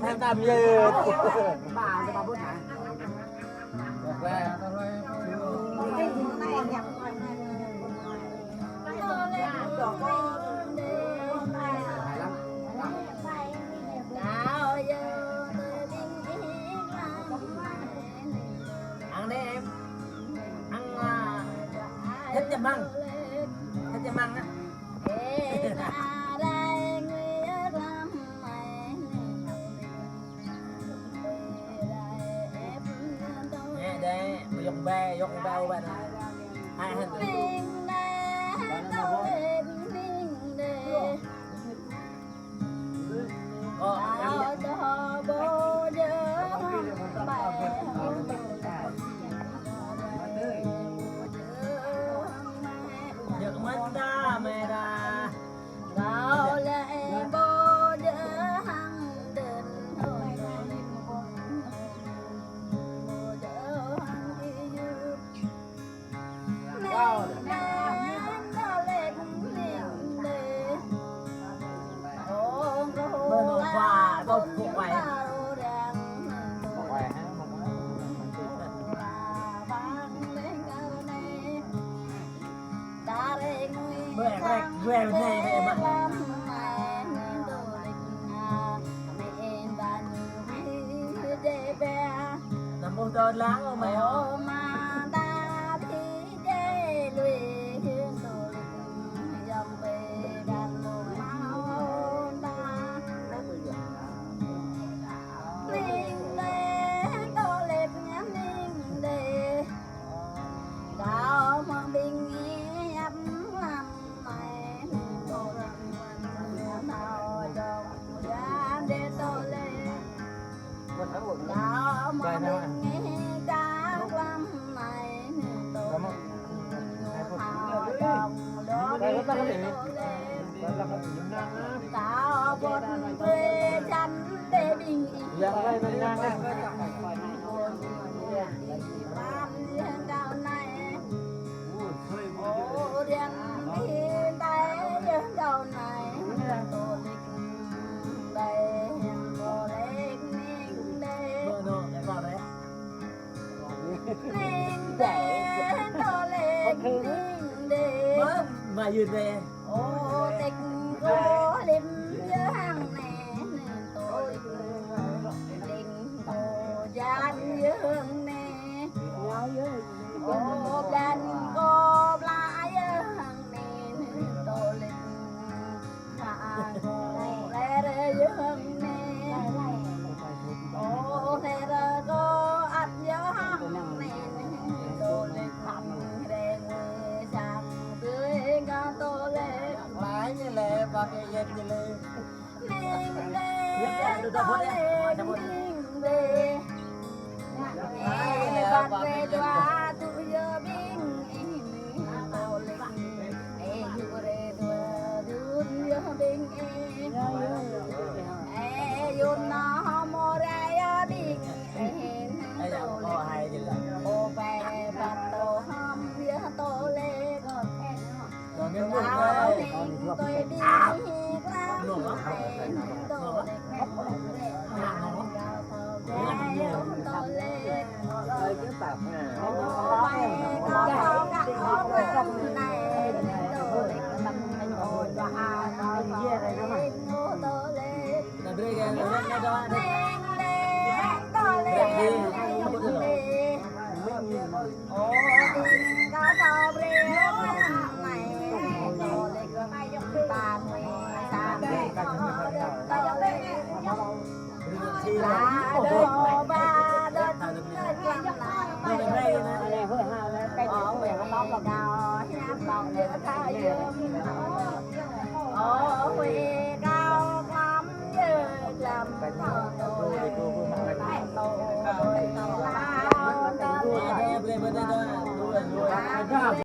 Em làm gì? Bà cho bà bút hả? Về. Ăn đi em. Ăn thích chấm măng. Thích chấm măng á. Nè đây, dùng bè ô bên này. Hai hình. Nhớ mất ta mẹ ra. Gạo lệ bố đỡ hăng đền hồi bố đỡ hăng đi giúp nên nó lên liền đề ôn rô la bông quay về này về mà nằm bông tơ láng không mày ơi Đạo mà mình nghe ca lâm này tôi hào đồng đó đi tạo một quê chăn để bình yên cao này ô điện đi tay đầu này tôi đây ninh đê tô lên ninh đê màยืนvề ô tịch cô lim giữa hàng nè tô đình cô gian giữa hương nè ô đàn cô lá giữa hàng nè tô lịch hạ cô lê giữa hương nè ô thế ra cô ăn giữa hàng nè tô lịch đèn sang tươi ca tô lệ lái như lệ và cái dệt như lệ ninh đê tô lệ ninh đê bạc về đoá tụi giờ binh tô lịch dù rê đoá đun giờ binh yun nó mô ra binh tô lịch ô bè bạc tô hâm giờ tô lệ còn những người tôi đi lắm tôi